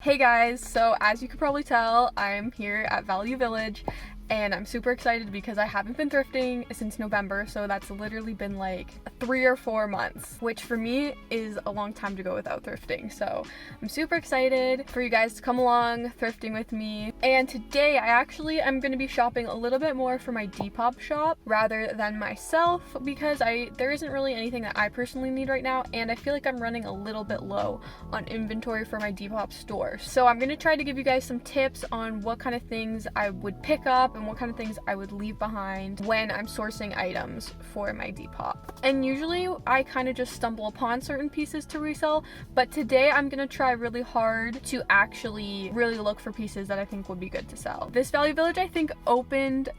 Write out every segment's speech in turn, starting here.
Hey guys, so as you could probably tell, I'm here at Value Village and I'm super excited because I haven't been thrifting since November, so that's literally been like 3 or 4 months, which for me is a long time to go without thrifting. So I'm super excited for you guys to come along thrifting with me. And today I'm going to be shopping a little bit more for my Depop shop rather than myself because there isn't really anything that I personally need right now, and I feel like I'm running a little bit low on inventory for my Depop store. So I'm going to try to give you guys some tips on what kind of things I would pick up and what kind of things I would leave behind when I'm sourcing items for my Depop. And usually I kind of just stumble upon certain pieces to resell, but today I'm gonna try really hard to actually really look for pieces that I think would be good to sell. This Value Village I think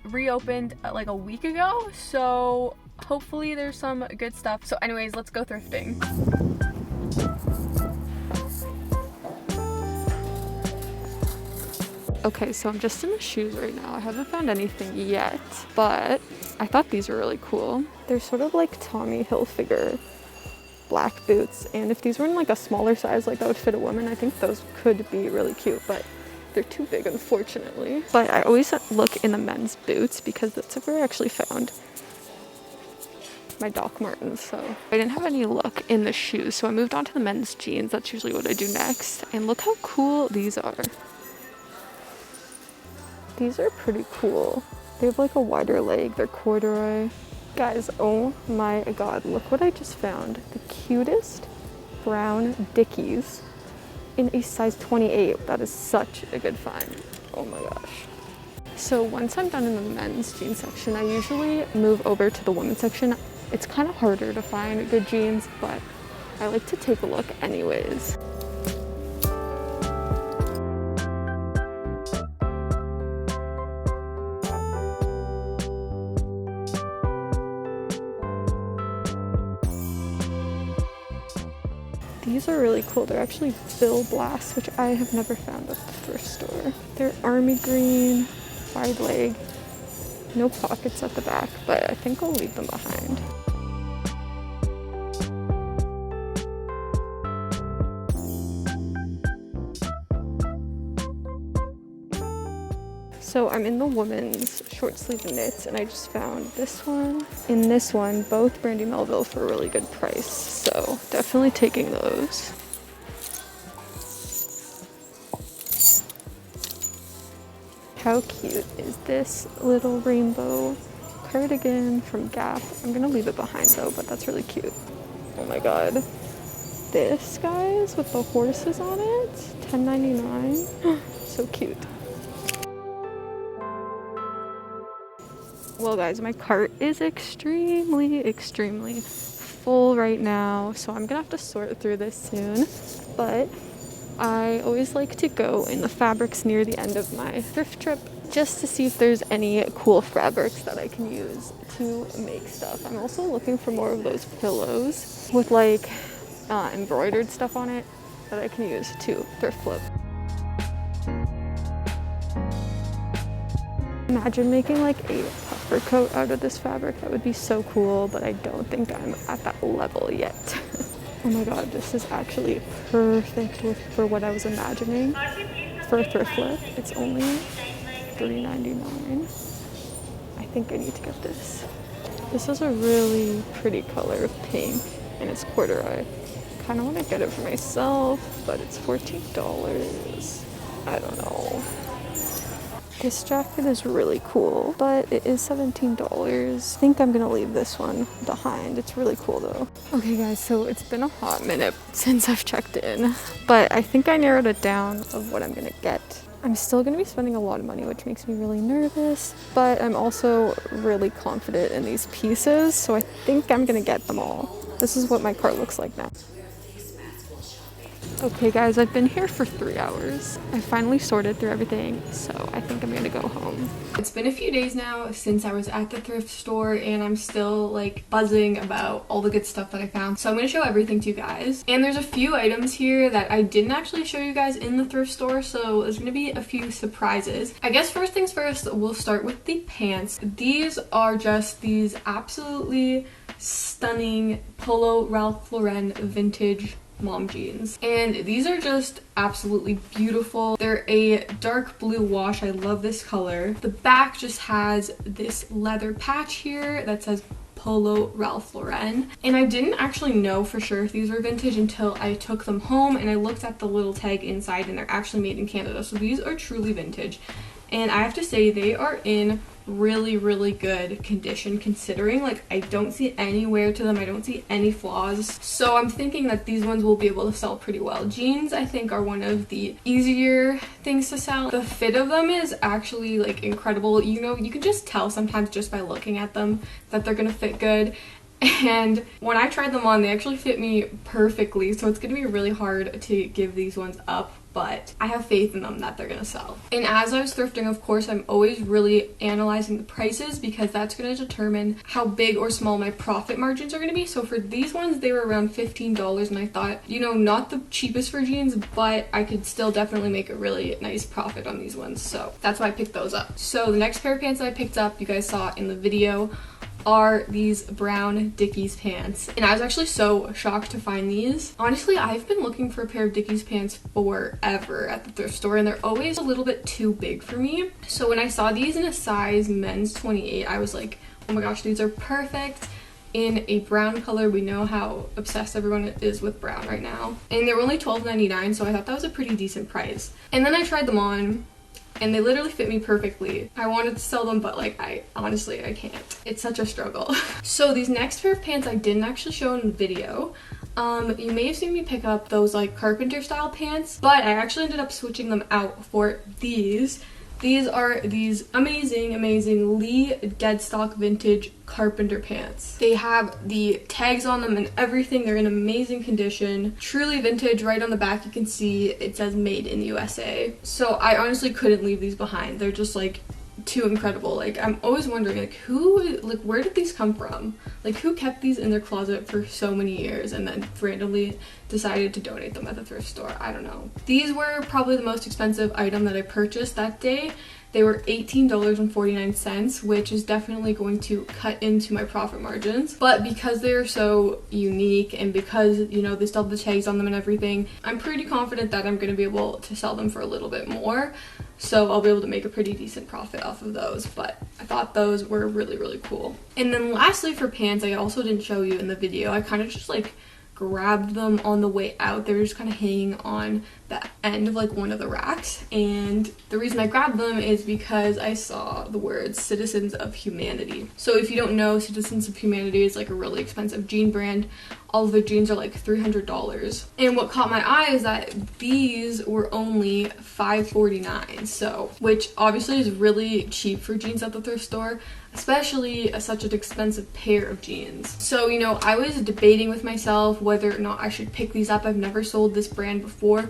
reopened like a week ago, so hopefully there's some good stuff. So anyways, let's go thrifting. Okay, so I'm just in the shoes right now. I haven't found anything yet, but I thought these were really cool. They're sort of like Tommy Hilfiger black boots, and if these were in like a smaller size, like that would fit a woman, I think those could be really cute, but they're too big, unfortunately. But I always look in the men's boots because that's where I actually found my Doc Martens, so I didn't have any luck in the shoes, so I moved on to the men's jeans. That's usually what I do next, and look how cool these are. These are pretty cool. They have like a wider leg, they're corduroy. Guys, oh my god, look what I just found. The cutest brown Dickies in a size 28. That is such a good find. Oh my gosh. So once I'm done in the men's jeans section, I usually move over to the women's section. It's kind of harder to find good jeans, but I like to take a look anyways. These are really cool. They're actually Bill Blasts, which I have never found at the thrift store. They're army green, wide leg, no pockets at the back, but I think I'll leave them behind. So I'm in the women's short sleeve knits, and I just found this one and this one, both Brandy Melville, for a really good price. So definitely taking those. How cute is this little rainbow cardigan from Gap? I'm gonna leave it behind though, but that's really cute. Oh my god. This, guys, with the horses on it, $10.99. So cute. Well guys, my cart is extremely full right now, so I'm gonna have to sort through this soon, but I always like to go in the fabrics near the end of my thrift trip just to see if there's any cool fabrics that I can use to make stuff. I'm also looking for more of those pillows with like embroidered stuff on it that I can use to thrift flip. Imagine making like a puffer coat out of this fabric. That would be so cool, but I don't think I'm at that level yet. Oh my god, this is actually perfect for what I was imagining for a thrift flip. It's only $3.99. I think I need to get this. This is a really pretty color of pink, and it's corduroy. Kind of want to get it for myself, but it's $14. I don't know. This jacket is really cool, but it is $17. I think I'm gonna leave this one behind. It's really cool though. Okay guys, so it's been a hot minute since I've checked in, but I think I narrowed it down of what I'm gonna get. I'm still gonna be spending a lot of money, which makes me really nervous, but I'm also really confident in these pieces, so I think I'm gonna get them all. This is what my cart looks like now. Okay guys, I've been here for 3 hours. I finally sorted through everything, so I think I'm gonna go home. It's been a few days now since I was at the thrift store, and I'm still like buzzing about all the good stuff that I found. So I'm gonna show everything to you guys. And there's a few items here that I didn't actually show you guys in the thrift store, so there's gonna be a few surprises. I guess first things first, we'll start with the pants. These are just these absolutely stunning Polo Ralph Lauren vintage mom jeans. And these are just absolutely beautiful. They're a dark blue wash. I love this color. The back just has this leather patch here that says Polo Ralph Lauren. And I didn't actually know for sure if these were vintage until I took them home and I looked at the little tag inside, and they're actually made in Canada. So these are truly vintage. And I have to say they are in really good condition, considering like I don't see any wear to them. I don't see any flaws. So I'm thinking that these ones will be able to sell pretty well. Jeans I think are one of the easier things to sell. The fit of them is actually like incredible. You know, you can just tell sometimes just by looking at them that they're gonna fit good. And when I tried them on, they actually fit me perfectly. So it's gonna be really hard to give these ones up, but I have faith in them that they're gonna sell. And as I was thrifting, of course, I'm always really analyzing the prices because that's gonna determine how big or small my profit margins are gonna be. So for these ones, they were around $15, and I thought, you know, not the cheapest for jeans, but I could still definitely make a really nice profit on these ones. So that's why I picked those up. So the next pair of pants that I picked up, you guys saw in the video, are these brown Dickies pants. And I was actually so shocked to find these. Honestly, I've been looking for a pair of Dickies pants forever at the thrift store, and they're always a little bit too big for me. So when I saw these in a size men's 28, I was like, oh my gosh, these are perfect in a brown color. We know how obsessed everyone is with brown right now. And they were only $12.99, so I thought that was a pretty decent price. And then I tried them on, and they literally fit me perfectly. I wanted to sell them, but like I can't. It's such a struggle. So these next pair of pants I didn't actually show in the video. You may have seen me pick up those like carpenter style pants, but I actually ended up switching them out for these. These are these amazing Lee dead stock vintage carpenter pants. They have the tags on them and everything. They're in amazing condition. Truly vintage. Right on the back you can see it says made in the USA. So I honestly couldn't leave these behind. They're just like too incredible. Like I'm always wondering where did these come from? Like who kept these in their closet for so many years and then randomly decided to donate them at the thrift store? I don't know. These were probably the most expensive item that I purchased that day. They were $18.49, which is definitely going to cut into my profit margins. But because they're so unique and because, you know, they still have the tags on them and everything, I'm pretty confident that I'm going to be able to sell them for a little bit more. So I'll be able to make a pretty decent profit off of those. But I thought those were really cool. And then lastly for pants, I also didn't show you in the video. I kind of just like grabbed them on the way out. They were just kind of hanging on the end of like one of the racks, and the reason I grabbed them is because I saw the words Citizens of Humanity. So if you don't know, Citizens of Humanity is like a really expensive jean brand. All of their jeans are like $300, and what caught my eye is that these were only $5.49, so which obviously is really cheap for jeans at the thrift store, especially such an expensive pair of jeans. So, you know, I was debating with myself whether or not I should pick these up. I've never sold this brand before,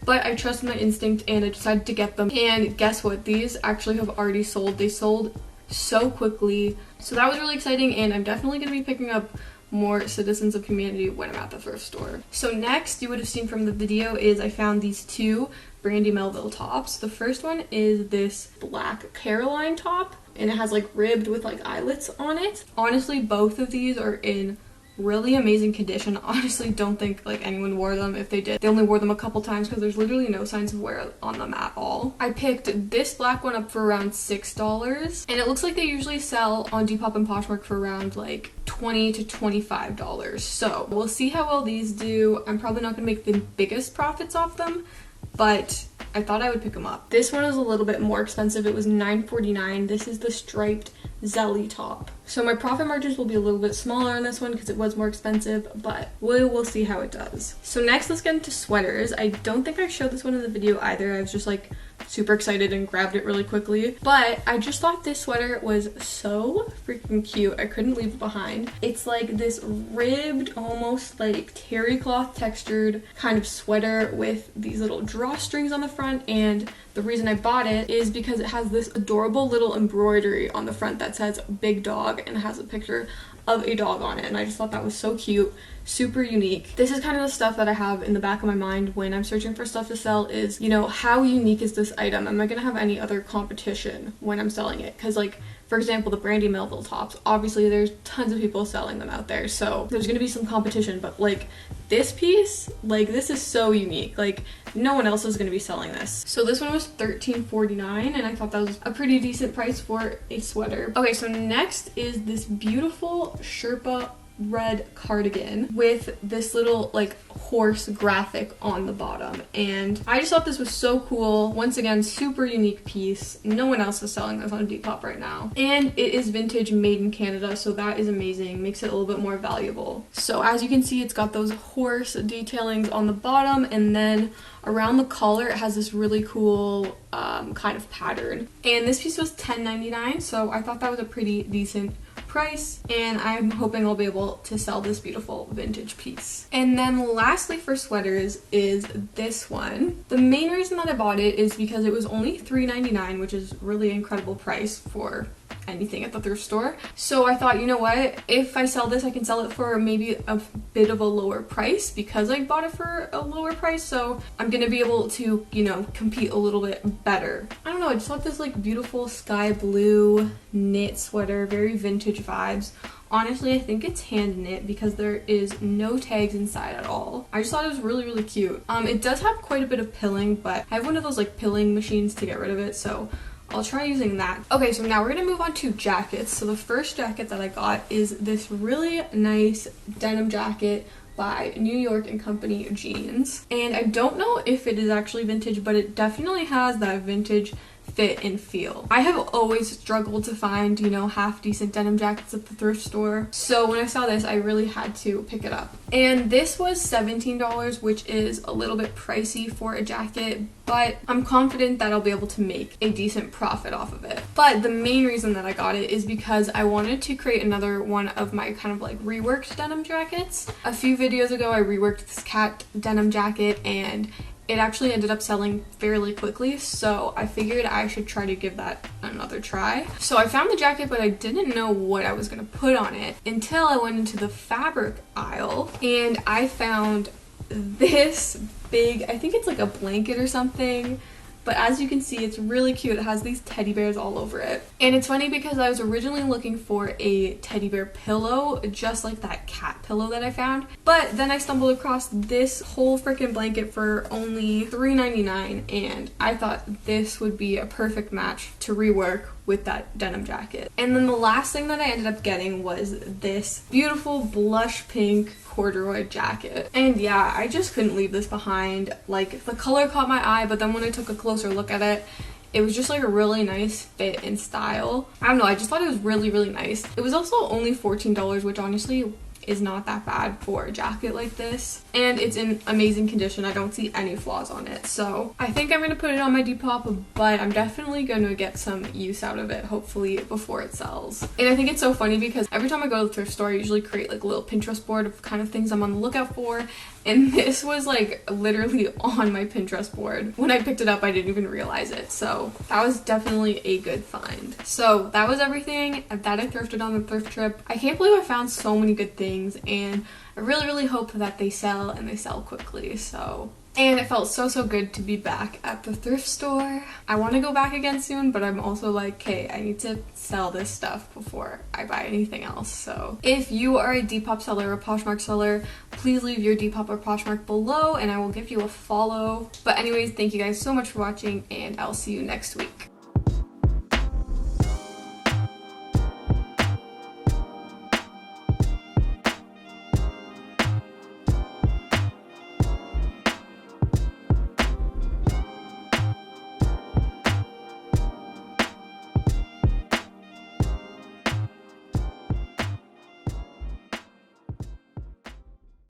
but I trusted my instinct and I decided to get them. And guess what? These actually have already sold. They sold so quickly. So that was really exciting, and I'm definitely going to be picking up more Citizens of Humanity when I'm at the thrift store. So next, you would have seen from the video, is I found these two Brandy Melville tops. The first one is this black Caroline top, and it has like ribbed with like eyelets on it. Honestly, both of these are in really amazing condition. Honestly, don't think like anyone wore them. If they did, they only wore them a couple times because there's literally no signs of wear on them at all. I picked this black one up for around $6, and it looks like they usually sell on Depop and Poshmark for around like $20 to $25. So we'll see how well these do. I'm probably not gonna make the biggest profits off them, but I thought I would pick them up. This one is a little bit more expensive. It was $9.49. This is the striped Zelly top. So my profit margins will be a little bit smaller on this one because it was more expensive, but we'll see how it does. So next, let's get into sweaters. I don't think I showed this one in the video either. I was just like super excited and grabbed it really quickly, but I just thought this sweater was so freaking cute. I couldn't leave it behind. It's like this ribbed, almost like terry cloth textured kind of sweater with these little drawstrings on the front, and the reason I bought it is because it has this adorable little embroidery on the front that says Big Dog and it has a picture of a dog on it, and I just thought that was so cute, super unique. This is kind of the stuff that I have in the back of my mind when I'm searching for stuff to sell is, you know, how unique is this item? Am I gonna have any other competition when I'm selling it? Because like For example, the Brandy Melville tops. Obviously, there's tons of people selling them out there, so there's gonna be some competition, but like this piece, like this is so unique. Like no one else is gonna be selling this. So this one was $13.49, and I thought that was a pretty decent price for a sweater. Okay, so next is this beautiful Sherpa red cardigan with this little like horse graphic on the bottom, and I just thought this was so cool. Once again, super unique piece. No one else is selling this on Depop right now, and it is vintage, made in Canada, so that is amazing. Makes it a little bit more valuable. So as you can see, it's got those horse detailings on the bottom, and then around the collar it has this really cool kind of pattern, and this piece was $10.99, so I thought that was a pretty decent price, and I'm hoping I'll be able to sell this beautiful vintage piece. And then lastly for sweaters is this one. The main reason that I bought it is because it was only $3.99, which is really incredible price for anything at the thrift store. So I thought, you know what, if I sell this, I can sell it for maybe a bit of a lower price because I bought it for a lower price, so I'm gonna be able to, you know, compete a little bit better. I don't know, I just thought this like beautiful sky blue knit sweater, very vintage vibes. Honestly, I think it's hand knit because there is no tags inside at all. I just thought it was really, really cute. It does have quite a bit of pilling, but I have one of those like pilling machines to get rid of it, so I'll try using that. Okay, so now we're gonna move on to jackets. So the first jacket that I got is this really nice denim jacket by New York and Company jeans. And I don't know if it is actually vintage, but it definitely has that vintage fit and feel. I have always struggled to find, you know, half decent denim jackets at the thrift store, so when I saw this I really had to pick it up. And this was $17, which is a little bit pricey for a jacket, but I'm confident that I'll be able to make a decent profit off of it. But the main reason that I got it is because I wanted to create another one of my kind of like reworked denim jackets. A few videos ago I reworked this cat denim jacket, and it actually ended up selling fairly quickly, so I figured I should try to give that another try. So I found the jacket, but I didn't know what I was gonna put on it until I went into the fabric aisle, and I found this big, I think it's like a blanket or something, but as you can see, it's really cute. It has these teddy bears all over it. And it's funny because I was originally looking for a teddy bear pillow, just like that cat pillow that I found. But then I stumbled across this whole freaking blanket for only $3.99, and I thought this would be a perfect match to rework with that denim jacket. And then the last thing that I ended up getting was this beautiful blush pink corduroy jacket. And yeah, I just couldn't leave this behind. Like, the color caught my eye, but then when I took a closer look at it, it was just like a really nice fit and style. I don't know, I just thought it was really, really nice. It was also only $14, which honestly is not that bad for a jacket like this, and it's in amazing condition. I don't see any flaws on it, so I think I'm gonna put it on my Depop, but I'm definitely gonna get some use out of it, hopefully before it sells. And I think it's so funny because every time I go to the thrift store, I usually create like a little Pinterest board of kind of things I'm on the lookout for, and this was like literally on my Pinterest board. When I picked it up, I didn't even realize it, so that was definitely a good find. So that was everything that I thrifted on the thrift trip. I can't believe I found so many good things, and I really, really hope that they sell, and they sell quickly. So, and it felt so, so good to be back at the thrift store. I want to go back again soon, but I'm also like, okay, I need to sell this stuff before I buy anything else. So if you are a Depop seller or a Poshmark seller, please leave your Depop or Poshmark below and I will give you a follow. But anyways, thank you guys so much for watching, and I'll see you next week.